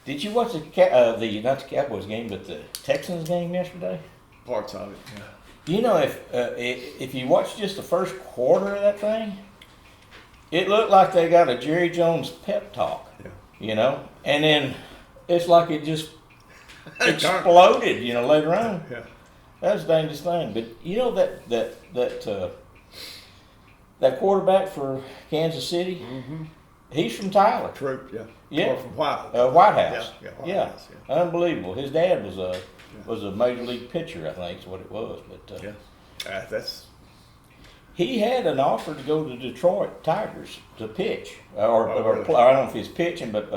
Did you watch the not the Cowboys game, but the Texans game yesterday? Parts of it, yeah. You know, if you watch just the first quarter of that thing, it looked like they got a Jerry Jones pep talk. Yeah. You know, and then it's like it just exploded. You know, later on. Yeah. That was a dangerous thing. But you know that quarterback for Kansas City, Mm-hmm. he's from Tyler. Troop, yeah. Yeah. Or from White. White House. Yeah, White Yeah. House, Unbelievable. His dad was a major league pitcher, I think is what it was. But that's he had an offer to go to Detroit Tigers to pitch, or really? I don't know if he's pitching, but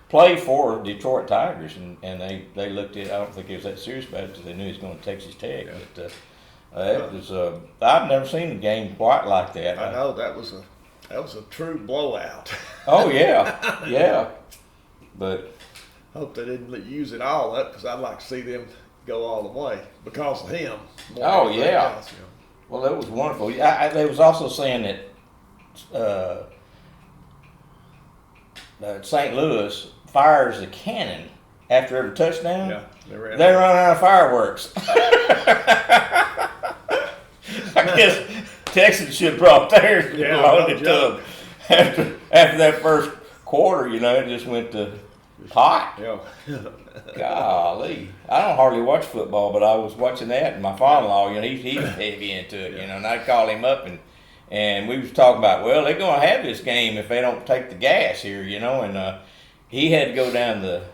play for Detroit Tigers, and they looked at. I don't think he was that serious about it because they knew he was going to Texas Tech. Yeah. But it was I've never seen a game quite like that. I know that was a true blowout. Oh yeah, yeah, but. Hope they didn't use it all up because I'd like to see them go all the way because of him. Oh yeah. Well, that was wonderful. They was also saying that St. Louis fires a cannon after every touchdown. Yeah, they ran out of fireworks. I guess Texans should have brought theirs and loaded it up. After that first quarter, you know, it just went to hot. Yeah. Golly. I don't hardly watch football, but I was watching that, and my father-in-law, you know, he's heavy into it, you know, and I'd call him up, and we was talking about, well, they're going to have this game if they don't take the gas here, you know, and he had to go down the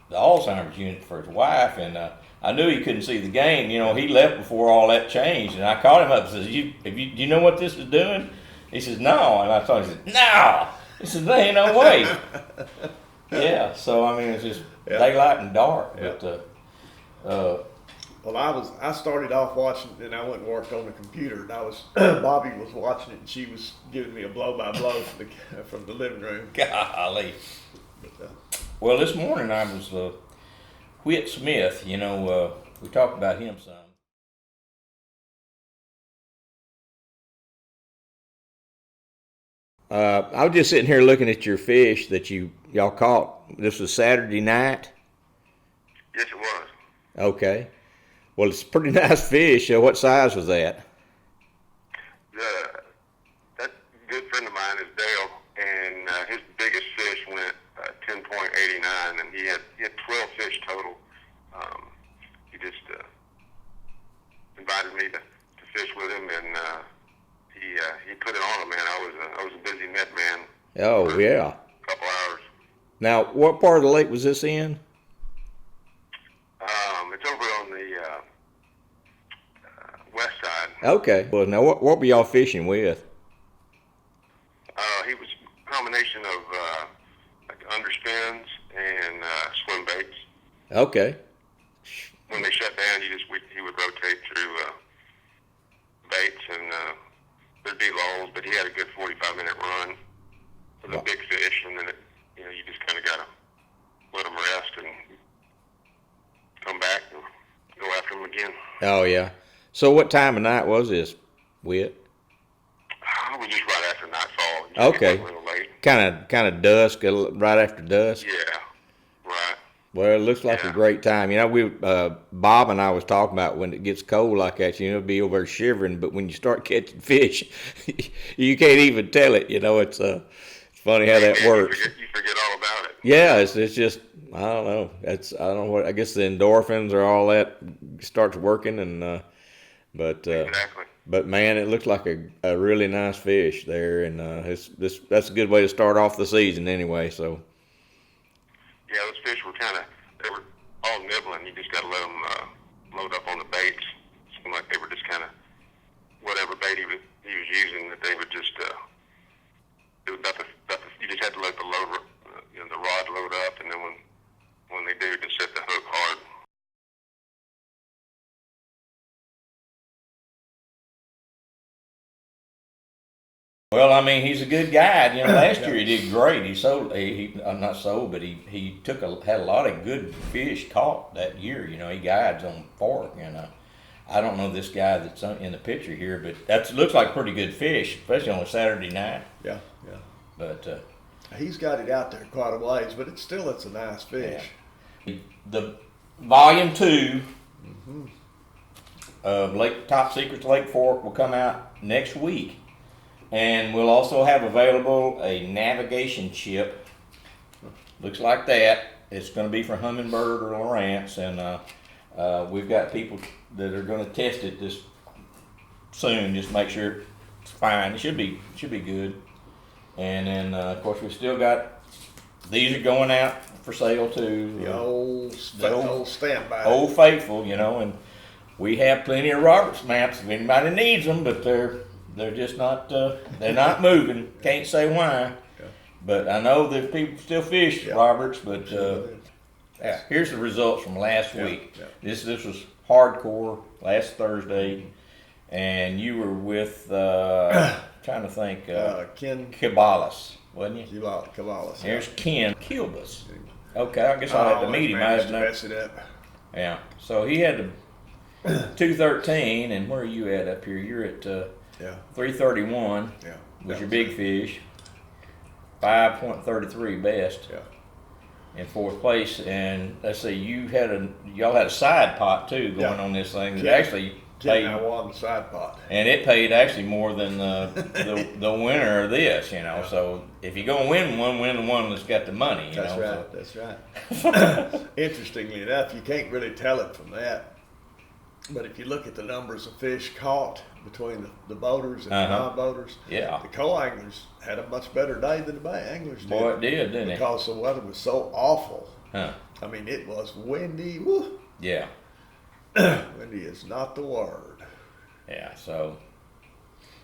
Alzheimer's unit for his wife, and I knew he couldn't see the game. You know, he left before all that changed, and I called him up and said, do you know what this is doing? He says, no, and I told him, he said, no. He said, there ain't no way. Yeah, so I mean, it's just daylight and dark. Yeah. But Well, I started off watching, and I went and worked on the computer, and Bobby was watching it, and she was giving me a blow-by-blow from the living room. golly. But, Well, this morning I was Whit Smith. You know, we talked about him some. I was just sitting here looking at your fish that y'all caught. This was Saturday night. Yes, it was. Okay. Well, it's a pretty nice fish. What size was that? That good friend of mine is Dale, and his biggest fish went 10.89, and he had 12 fish total. He just invited me to fish with him, and he put it on him, man. I was a busy net man. Oh yeah. A couple hours. Now, what part of the lake was this in? It's over on the west side. Okay. Well, now what were y'all fishing with? He was a combination of like underspins and swim baits. Okay. When they shut down, he would rotate through baits, and there'd be lulls, but he had a good 45-minute run with a big fish, and then you just kind of gotta let them rest and come back and go after them again. Oh yeah. So what time of night was this, Whit? It was just right after nightfall. Okay. It was a little late. Kind of dusk, right after dusk. Yeah. Right. Well, it looks like a great time. You know, Bob and I was talking about when it gets cold like that, you know, be over shivering, but when you start catching fish, you can't even tell it. You know, it's funny how that works. You forget all about it. Yeah, it's just, I don't know. I don't know what, I guess the endorphins or all that starts working, and Exactly. But man, it looks like a really nice fish there, and that's a good way to start off the season anyway. So. Yeah, those fish they were all nibbling. You just got to let them load up on the baits. It seemed like they were just kind of, whatever bait he was using, that they would just, you just had to let the rod load up, and then when they do, just set the hook hard. Well, I mean, he's a good guy. You know, last year he did great. He had a lot of good fish caught that year. You know, he guides on fork, and I don't know this guy that's in the picture here, but that looks like pretty good fish, especially on a Saturday night. yeah. But He's got it out there quite a ways, but it's a nice fish. Yeah. The volume 2 of Top Secrets Lake Fork will come out next week, and we'll also have available a navigation chip. Looks like that. It's going to be for Humminbird or Lowrance, and we've got people that are going to test it this soon. Just make sure it's fine. It should be good. And then of course we still got these are going out for sale too. The old standby. Old Faithful, and we have plenty of Roberts maps if anybody needs them, but they're just not they're not moving. Can't say why. Yeah. But I know there's people still fish Roberts, but Yeah. here's the results from last Yeah. week. Yeah. This was hardcore last Thursday, and you were with trying to think Ken Cabalas, wasn't you? Cabalas. Here's Ken Kilbus. Okay, I guess I'll have to meet him. I have no. Mess it up. Yeah. So he had the 213, and where are you at up here? You're at 331. Yeah. Was your big fish. 5.33 best. Yeah. In 4th place, and let's see, y'all had a side pot too going on this thing. That actually Ken and I paid, won the side pot. and it paid actually more than the winner of this. So if you're gonna win the one that's got the money. That's right. So. That's right. Interestingly enough, you can't really tell it from that. But if you look at the numbers of fish caught between the boaters and the non-boaters, the co-anglers had a much better day than the bay anglers did. Boy, it did, didn't it? Because the weather was so awful. Huh. I mean, it was windy. Woo. Yeah. Windy is not the word. Yeah. So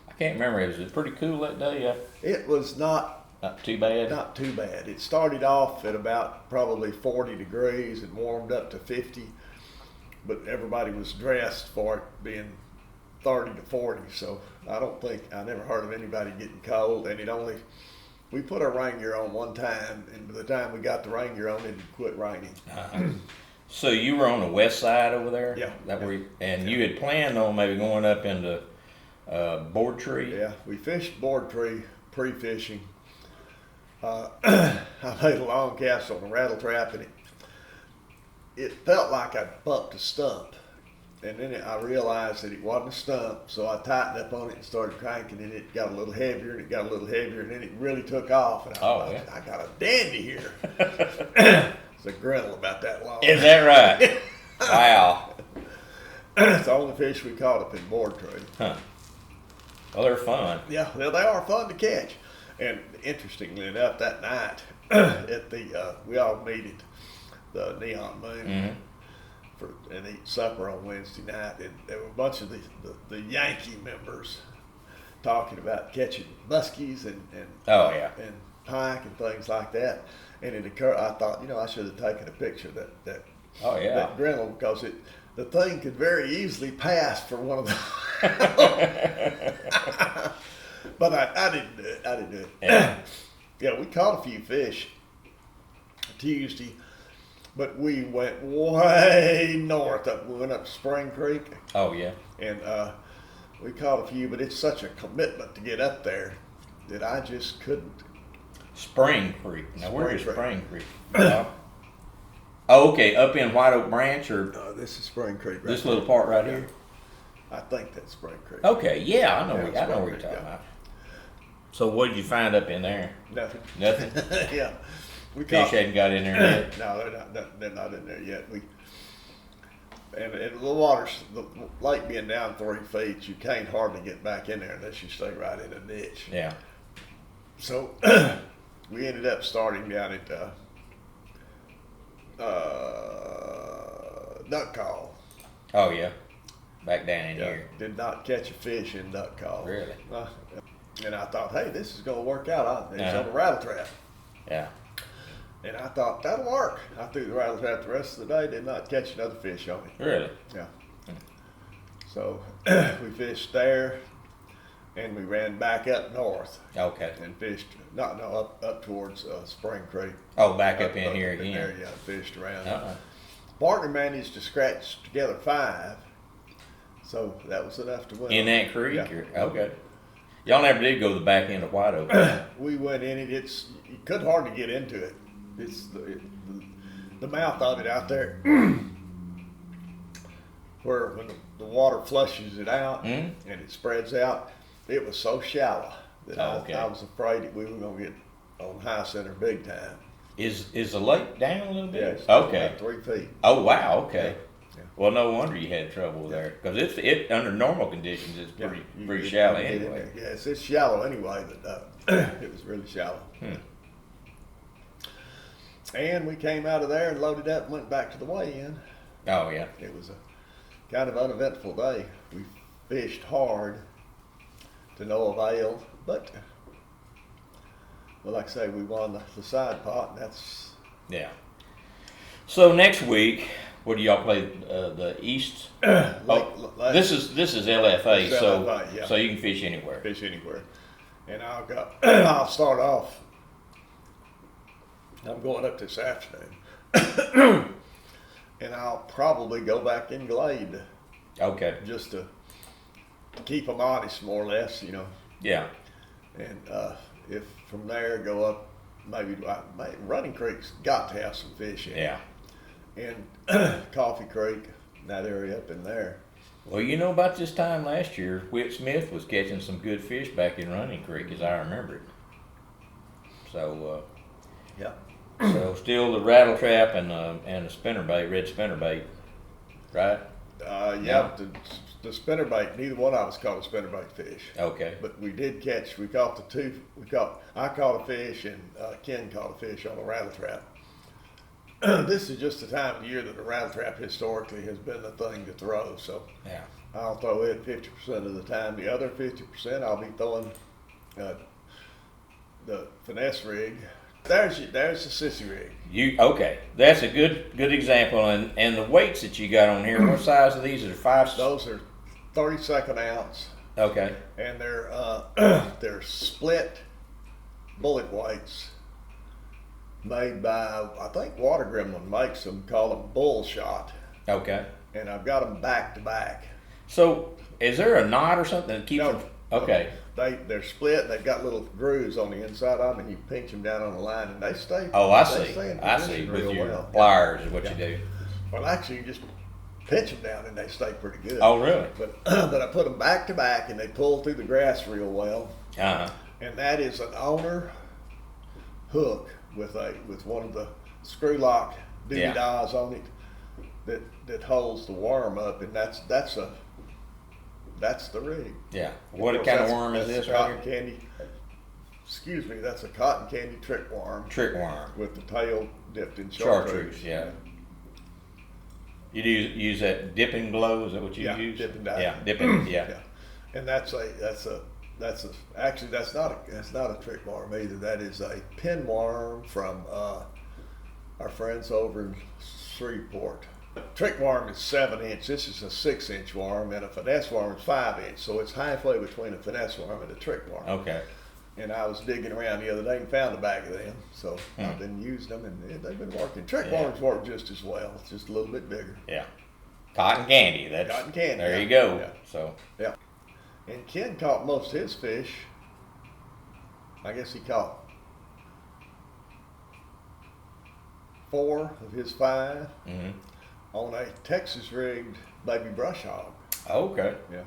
I can't remember. It was pretty cool that day. It was not too bad. Not too bad. It started off at about probably 40 degrees and warmed up to 50. But everybody was dressed for it being 30 to 40, so I never heard of anybody getting cold, and we put our rain gear on one time, and by the time we got the rain gear on, it had quit raining. So you were on the west side over there? Yeah. You had planned on maybe going up into Board Tree? Yeah, we fished Board Tree pre-fishing. I made a long cast on the rattle trap, and it felt like I bumped a stump, and then I realized that it wasn't a stump, so I tightened up on it and started cranking, and it got a little heavier, and then it really took off, and I thought, I got a dandy here. It's a griddle about that long. Is that right? Wow. It's the only fish we caught up in Board Tree. Huh. Well, they're fun. Yeah, well, they are fun to catch. And interestingly enough, that night at we all meet at the Neon Moon and eat supper on Wednesday night, and there were a bunch of the Yankee members talking about catching muskies and pike and things like that. And it occurred, I thought, I should have taken a picture of that griddle, because the thing could very easily pass for one of the. But I didn't do it. Yeah, we caught a few fish Tuesday, but we went way north. We went up Spring Creek. Oh, yeah. And we caught a few, but it's such a commitment to get up there that I just couldn't. Spring Creek. Now, where is Spring Creek? Oh, okay. Up in White Oak Branch, or this is Spring Creek. Right this little part right here. I think that's Spring Creek. Okay. Yeah, I know where you're Creek, talking about. So, what did you find up in there? Nothing. Nothing. Yeah. Fish hadn't got in there yet. No, they're not in there yet. And the water's, the lake being down 3 feet, you can't hardly get back in there unless you stay right in a ditch. Yeah. So we ended up starting down at Duck Call. Oh, yeah. Back down in here. Did not catch a fish in Duck Call. Really? And I thought, hey, this is going to work out. It's on a rattle trap. Yeah. And I thought, that'll work. I threw the rattle trap the rest of the day, did not catch another fish on it. Really? Yeah. So we fished there, and we ran back up north. Okay. And fished, up towards Spring Creek. Oh, back up in here again. There, yeah, fished around. Uh-uh. Partner managed to scratch together 5, so that was enough to win. In that creek? Yeah. Okay. Y'all never did go to the back end of White Oak. We went in it. You couldn't hardly get into it. It's the mouth of it out there, where when the water flushes it out and it spreads out. It was so shallow that I was afraid that we were going to get on high center big time. Is the lake down a little bit? Yes. Okay. About 3 feet. Oh wow. Okay. Yeah. Well, no wonder you had trouble there, because it under normal conditions it's pretty shallow anyway. Yes, it's shallow anyway, but it was really shallow. And we came out of there and loaded up and went back to the weigh-in. Oh yeah. It was a kind of uneventful day. We fished hard to no avail, but well, like I say, we won the side pot, and that's Yeah. So next week, what do y'all play? The East. This is LFA, It's so LFA, yeah. so you can fish anywhere. fish anywhere. And I'll start off. I'm going up this afternoon, and I'll probably go back in Glade Okay. just to keep them honest, more or less, Yeah. And if from there go up, maybe Running Creek's got to have some fish in it. Yeah. And Coffee Creek, that area up in there. Well, about this time last year, Whit Smith was catching some good fish back in Running Creek, as I remember it. So, Yeah. so still the rattle trap and a spinnerbait, red spinnerbait, right? Yeah. The spinnerbait, neither one of us caught a spinnerbait fish. Okay. But we caught the two. I caught a fish and Ken caught a fish on a rattle trap. This is just the time of year that the rattle trap historically has been the thing to throw. So Yeah. I'll throw it 50% of the time. The other 50% I'll be throwing the finesse rig. There's the sissy rig. Okay? That's a good example. And the weights that you got on here, what size are these? Are they 5? Those are 32nd ounce, Okay. and they're split bullet weights made by, I think Water Gremlin makes them, call them bull shot, Okay. and I've got them back to back. So is there a knot or something that keeps No, them? Okay. They're split. They've got little grooves on the inside of them, and you pinch them down on the line, and they stay. Oh, I they see. stay in I position see. With real your well. pliers is what you do. Well, actually, you just pinch them down, and they stay pretty good. Oh, really? But I put them back to back, and they pull through the grass real well. Uh-huh. And that is an owner hook with one of the screw lock doobie-daws on it that holds the worm up, and that's the rig. Yeah. What kind of worm is this right cotton here? candy. Excuse me, that's a cotton candy trick worm Trick worm. with the tail dipped in Chartreuse, chartreuse. yeah. You use that dipping glow? Is that what you Yeah, use? dipping dye. Yeah, dipping. Yeah. Yeah. And actually that's not a trick worm either. That is a pin worm from our friends over in Shreveport. Trick worm is 7 inch. This is a 6 inch worm, and a finesse worm is 5 inch. So it's halfway between a finesse worm and a trick worm. Okay. And I was digging around the other day and found a bag of them. So I've been using them, and they've been working. Trick worms work just as well. It's just a little bit bigger. Yeah. Cotton candy. That's Cotton candy. There yeah. you go. Yeah. So Yeah. And Ken caught most of his fish. I guess he caught 4 of his 5 on a Texas rigged baby brush hog. okay. Yeah.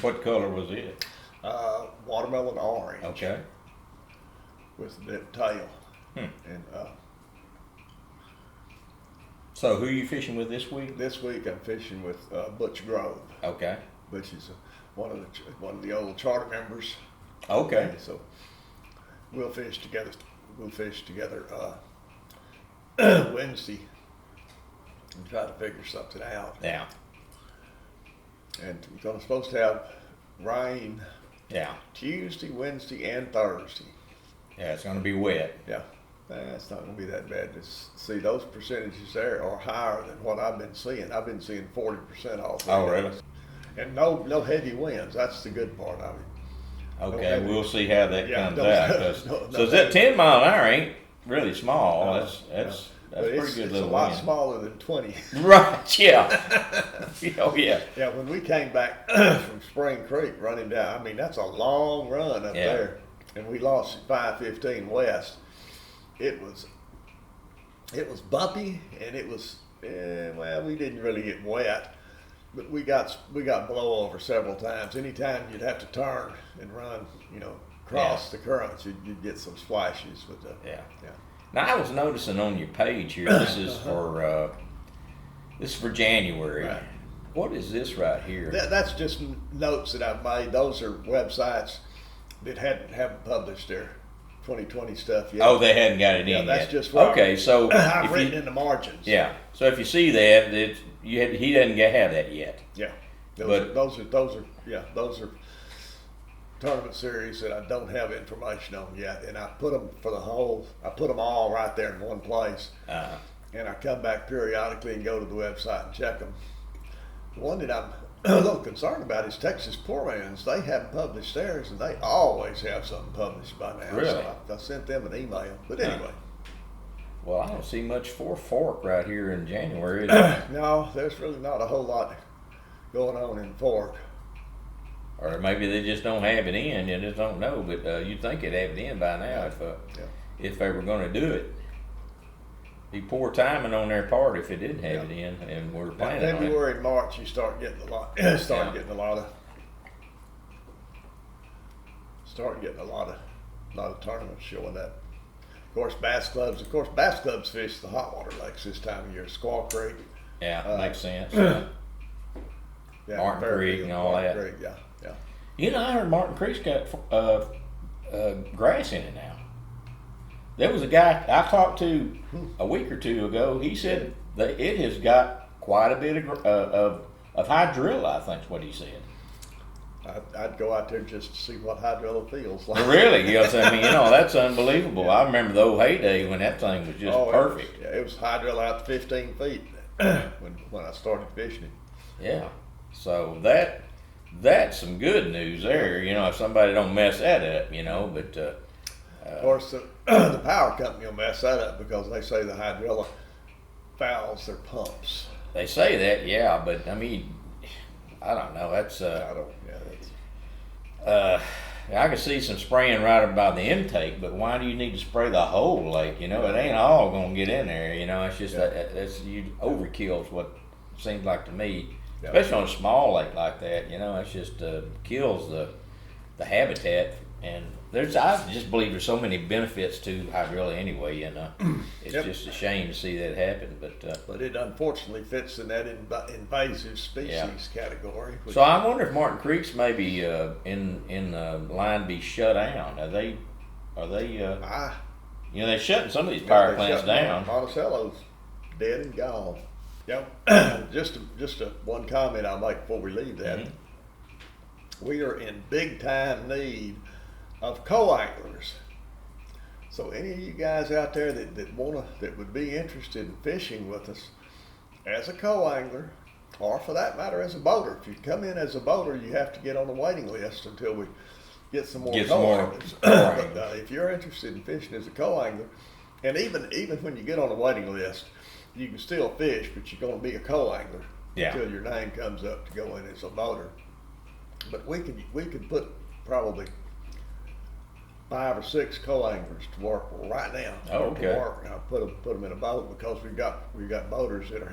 What color was it? Watermelon orange. Okay. With the tail. And So who are you fishing with this week? this week I'm fishing with Butch Grove. Okay. Butch is one of the old charter members. Okay. And so we'll fish together. Wednesday and try to figure something out. Yeah. And we're supposed to have rain Yeah. Tuesday, Wednesday, and Thursday. Yeah. It's going to be wet. Yeah, it's not going to be that bad. See, those percentages there are higher than what I've been seeing. I've been seeing 40% all 3 Oh, days. really? And no heavy winds. That's the good part of it. Okay. Okay. We'll see how that Yeah, comes don't- out. 'Cause- no so that 10 mile an hour ain't really small. No, That's That's a pretty good it's little a lot win. smaller than 20. Right, yeah. Oh, yeah. Yeah, when we came back from Spring Creek running down, I mean, that's a long run up Yeah. there. And we lost at 515 West. It was bumpy, and it was, well, we didn't really get wet, but we got blow over several times. Anytime you'd have to turn and run, cross the currents, you'd get some splashes with the, Yeah. yeah. Now, I was noticing on your page here, this is for January. Right. What is this right here? That's just notes that I've made. Those are websites that haven't published their 2020 stuff yet. Oh, they hadn't got it Yeah, in that's yet. just what Okay, so I've if written you, in the margins. yeah. So if you see that, he doesn't have that yet. Yeah. But- Those are tournament series that I don't have information on yet, and I put them all right there in one place, and I come back periodically and go to the website and check them. The one that I'm a little concerned about is Texas Poorman's. They haven't published theirs, and they always have something published by now. Really? So I sent them an email. But anyway, Well, I don't see much for Fork right here in January. Is there? no, there's really not a whole lot going on in Fork. Or maybe they just don't have it in. You just don't know. But you'd think it'd have it in by now if they were going to do it. Be poor timing on their part if they didn't have it in, and we're planning on it. February and March, you start getting a lot. Getting a lot of tournaments showing up. Of course, bass clubs fish the hot water lakes this time of year. Squaw Creek. Yeah, makes sense. Yeah, Martin Creek and all Martin that. Creek, yeah. I heard Martin Creek's got grass in it now. There was a guy I talked to a week or two ago. He said that it has got quite a bit of hydrilla, I think is what he said. I'd go out there just to see what hydrilla feels like. Really? That's unbelievable. Yeah. I remember the old heyday when that thing was just perfect. It was hydrilla out to 15 feet when I started fishing it. Yeah. So that's some good news there. If somebody don't mess that up, but. Of course, the power company will mess that up because they say the hydrilla fouls their pumps. They say that, yeah, but I mean, I don't know. That's I can see some spraying right about the intake, but why do you need to spray the whole lake? It ain't all gonna get in there. It's just that's overkill is what it seems like to me, especially on a small lake like that. It's just kills the habitat. And I just believe there's so many benefits to hydrilla anyway, it's just a shame to see that happen. But it unfortunately fits in that invasive species category. So I wonder if Martin Creek's maybe in line to be shut down. Are they? They're shutting some of these power plants down. Monticello's dead and gone. Just one comment I'll make before we leave that. Mm-hmm. We are in big time need of co-anglers. So any of you guys out there that would be interested in fishing with us as a co-angler, or for that matter as a boater. If you come in as a boater, you have to get on the waiting list until we get some more co-anglers. But if you're interested in fishing as a co-angler, and even when you get on the waiting list, you can still fish, but you're going to be a co-angler until your name comes up to go in as a boater. But we could put probably 5 or 6 co-anglers to work right now. Oh, okay. To work. I'll put them in a boat because we've got boaters that are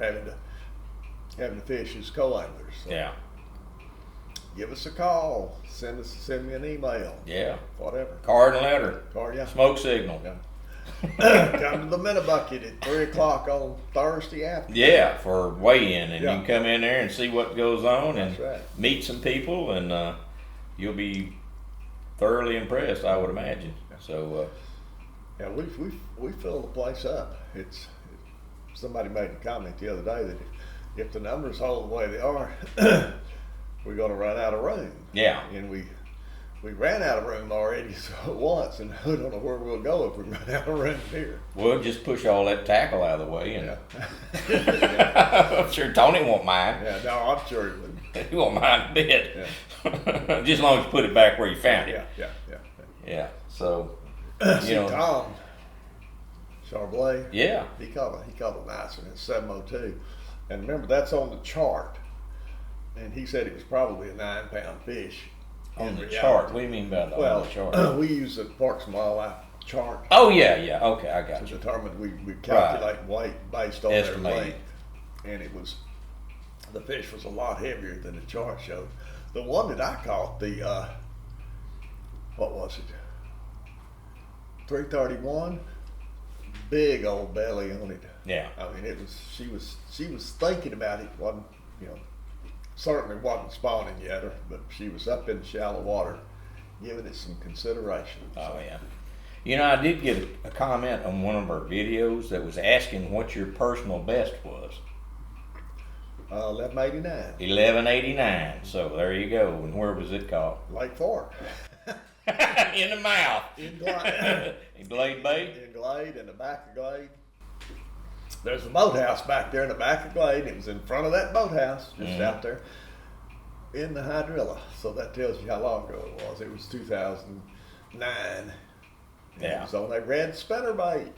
having to fish as co-anglers. So Yeah. Give us a call. Send me an email. Yeah. Whatever. Card and letter. Yeah. Smoke signal. Yeah. Come to the Minnebucket at 3:00 on Thursday afternoon. Yeah, for weigh-in, and Yeah. you can come in there and see what goes on and That's right. meet some people, and you'll be thoroughly impressed, I would imagine. So, Yeah, we fill the place up. Somebody made a comment the other day that if the numbers hold the way they are, we're going to run out of room. yeah, And we ran out of room already once, and I don't know where we'll go if we run out of room here. we'll just push all that tackle out of the way, and Yeah. I'm sure Tony won't mind. Yeah, no, I'm sure it would. He won't mind a bit. Yeah. Just as long as you put it back where you found it. Yeah. Yeah. So, See, Tom Charblay. Yeah. He caught a nice one. It's 702. And remember, that's on the chart. And he said it was probably a 9-pound fish. On in the reality. chart. What do you mean by the on the chart? We use the Parks and Wildlife chart Oh, yeah. Okay, I got to you. determine, we calculate weight based on their Estimate. length. And the fish was a lot heavier than the chart showed. The one that I caught, what was it? 331, big old belly on it. Yeah. I mean, she was thinking about it. Wasn't, certainly wasn't spawning yet, but she was up in shallow water, giving it some consideration. Oh, yeah. I did get a comment on one of our videos that was asking what your personal best was. 1189. 1189. So there you go. And where was it caught? Lake Fork. In the mouth. In Glade. In Glade Bay? In Glade, in the back of Glade. There's a boathouse back there in the back of Glade. It was in front of that boathouse, just out there in the hydrilla. So that tells you how long ago it was. It was 2009. Yeah. It was on that red spinnerbait.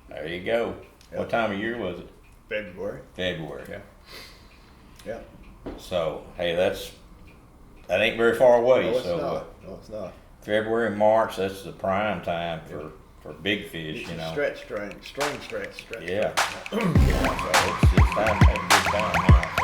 There you go. Yep. What time of year was it? February. February. Yeah. Yeah. So, hey, that ain't very far away. No, it's so not. No, it's not. February, March, that's the prime time for big fish, It's a stretch string stretch. Yeah. So it's time to have a good time now.